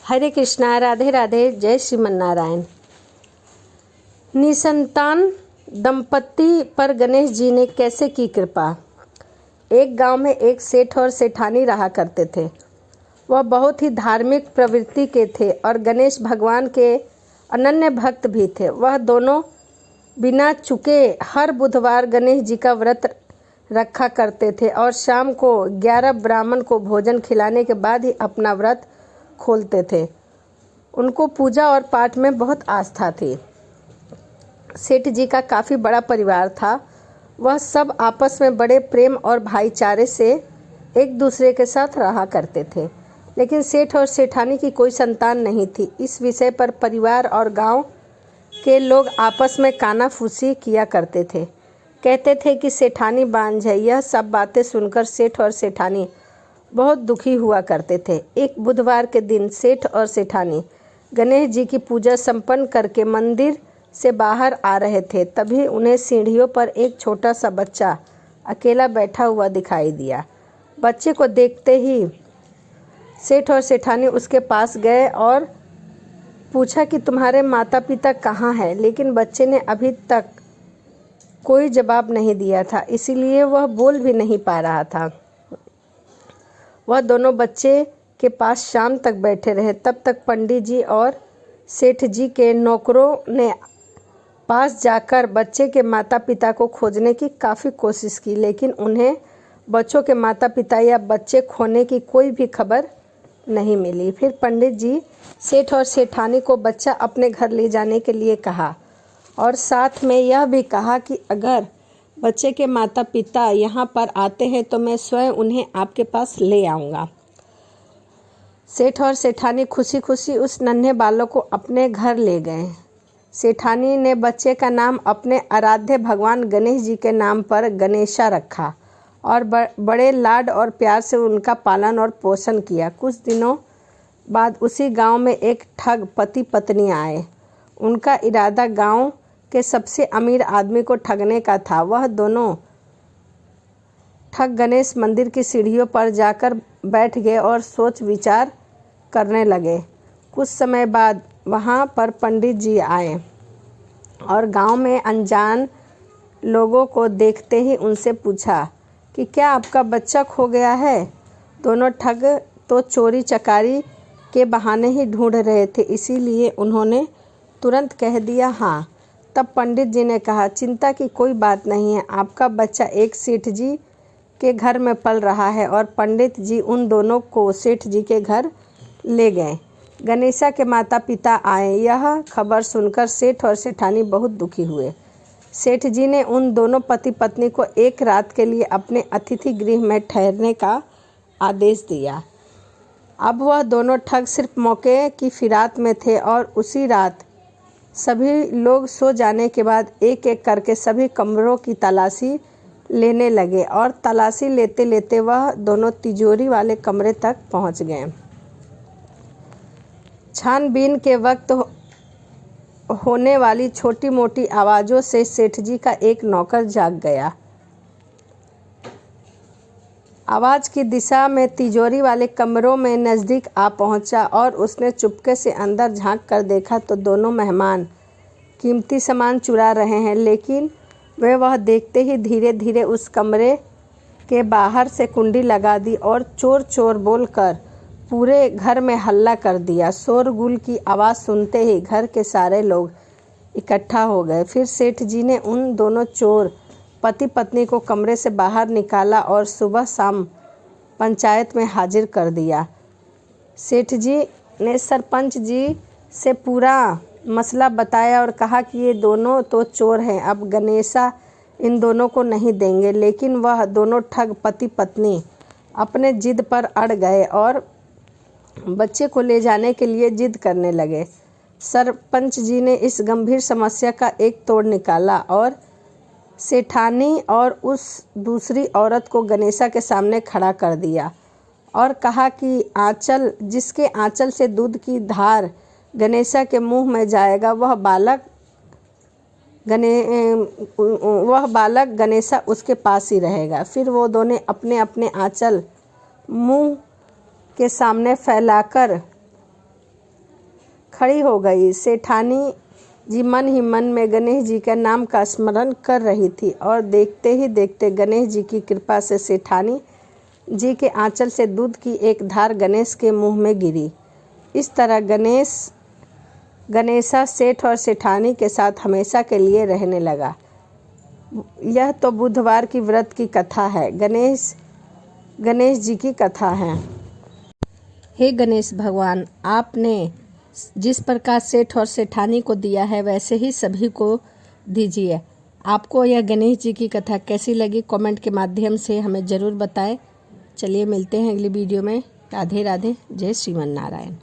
हरे कृष्णा, राधे राधे, जय श्रीमन नारायण। निसंतान दंपत्ति पर गणेश जी ने कैसे की कृपा। एक गांव में एक सेठ और सेठानी रहा करते थे। वह बहुत ही धार्मिक प्रवृत्ति के थे और गणेश भगवान के अनन्य भक्त भी थे। वह दोनों बिना चुके हर बुधवार गणेश जी का व्रत रखा करते थे और शाम को 11 ब्राह्मण को भोजन खिलाने के बाद ही अपना व्रत खोलते थे। उनको पूजा और पाठ में बहुत आस्था थी। सेठ जी का काफ़ी बड़ा परिवार था। वह सब आपस में बड़े प्रेम और भाईचारे से एक दूसरे के साथ रहा करते थे। लेकिन सेठ और सेठानी की कोई संतान नहीं थी। इस विषय पर परिवार और गांव के लोग आपस में कानाफूसी किया करते थे। कहते थे कि सेठानी बांझ है। यह सब बातें सुनकर सेठ और सेठानी बहुत दुखी हुआ करते थे। एक बुधवार के दिन सेठ और सेठानी गणेश जी की पूजा संपन्न करके मंदिर से बाहर आ रहे थे। तभी उन्हें सीढ़ियों पर एक छोटा सा बच्चा अकेला बैठा हुआ दिखाई दिया। बच्चे को देखते ही सेठ और सेठानी उसके पास गए और पूछा कि तुम्हारे माता पिता कहाँ हैं। लेकिन बच्चे ने अभी तक कोई जवाब नहीं दिया था, इसीलिए वह बोल भी नहीं पा रहा था। वह दोनों बच्चे के पास शाम तक बैठे रहे। तब तक पंडित जी और सेठ जी के नौकरों ने पास जाकर बच्चे के माता पिता को खोजने की काफ़ी कोशिश की, लेकिन उन्हें बच्चों के माता पिता या बच्चे खोने की कोई भी खबर नहीं मिली। फिर पंडित जी सेठ और सेठानी को बच्चा अपने घर ले जाने के लिए कहा और साथ में यह भी कहा कि अगर बच्चे के माता पिता यहाँ पर आते हैं तो मैं स्वयं उन्हें आपके पास ले आऊँगा। सेठ और सेठानी खुशी खुशी उस नन्हे बालक को अपने घर ले गए। सेठानी ने बच्चे का नाम अपने आराध्य भगवान गणेश जी के नाम पर गणेशा रखा और बड़े लाड और प्यार से उनका पालन और पोषण किया। कुछ दिनों बाद उसी गांव में एक ठग पति पत्नी आए। उनका इरादा गांव के सबसे अमीर आदमी को ठगने का था। वह दोनों ठग गणेश मंदिर की सीढ़ियों पर जाकर बैठ गए और सोच विचार करने लगे। कुछ समय बाद वहां पर पंडित जी आए और गांव में अनजान लोगों को देखते ही उनसे पूछा कि क्या आपका बच्चा खो गया है। दोनों ठग तो चोरी चकारी के बहाने ही ढूंढ रहे थे, इसीलिए उन्होंने तुरंत कह दिया हाँ। तब पंडित जी ने कहा, चिंता की कोई बात नहीं है, आपका बच्चा एक सेठ जी के घर में पल रहा है। और पंडित जी उन दोनों को सेठ जी के घर ले गए। गणेशा के माता पिता आए। यह खबर सुनकर सेठ और सेठानी बहुत दुखी हुए। सेठ जी ने उन दोनों पति पत्नी को एक रात के लिए अपने अतिथि गृह में ठहरने का आदेश दिया। अब वह दोनों ठग सिर्फ मौके की फिराक में थे और उसी रात सभी लोग सो जाने के बाद एक एक करके सभी कमरों की तलाशी लेने लगे और तलाशी लेते लेते वह दोनों तिजोरी वाले कमरे तक पहुंच गए। छानबीन के वक्त होने वाली छोटी मोटी आवाज़ों से सेठ जी का एक नौकर जाग गया। आवाज़ की दिशा में तिजोरी वाले कमरों में नज़दीक आ पहुंचा और उसने चुपके से अंदर झांक कर देखा तो दोनों मेहमान कीमती सामान चुरा रहे हैं। लेकिन वह देखते ही धीरे धीरे उस कमरे के बाहर से कुंडी लगा दी और चोर चोर बोलकर पूरे घर में हल्ला कर दिया। शोरगुल की आवाज़ सुनते ही घर के सारे लोग इकट्ठा हो गए। फिर सेठ जी ने उन दोनों चोर पति पत्नी को कमरे से बाहर निकाला और सुबह शाम पंचायत में हाजिर कर दिया। सेठ जी ने सरपंच जी से पूरा मसला बताया और कहा कि ये दोनों तो चोर हैं, अब गणेशा इन दोनों को नहीं देंगे। लेकिन वह दोनों ठग पति पत्नी अपने जिद पर अड़ गए और बच्चे को ले जाने के लिए जिद करने लगे। सरपंच जी ने इस गंभीर समस्या का एक तोड़ निकाला और सेठानी और उस दूसरी औरत को गणेशा के सामने खड़ा कर दिया और कहा कि जिसके आंचल से दूध की धार गणेशा के मुंह में जाएगा वह बालक गणेशा उसके पास ही रहेगा। फिर वो दोनों अपने अपने आंचल मुंह के सामने फैलाकर खड़ी हो गई। सेठानी जी मन ही मन में गणेश जी के नाम का स्मरण कर रही थी और देखते ही देखते गणेश जी की कृपा से सेठानी जी के आंचल से दूध की एक धार गणेश के मुंह में गिरी। इस तरह गणेशा सेठ और सेठानी के साथ हमेशा के लिए रहने लगा। यह तो बुधवार की व्रत की कथा है, गणेश जी की कथा है। हे गणेश भगवान, आपने जिस प्रकार सेठ और सेठानी को दिया है वैसे ही सभी को दीजिए। आपको यह गणेश जी की कथा कैसी लगी कमेंट के माध्यम से हमें ज़रूर बताएं। चलिए मिलते हैं अगली वीडियो में। राधे राधे, जय श्रीमन नारायण।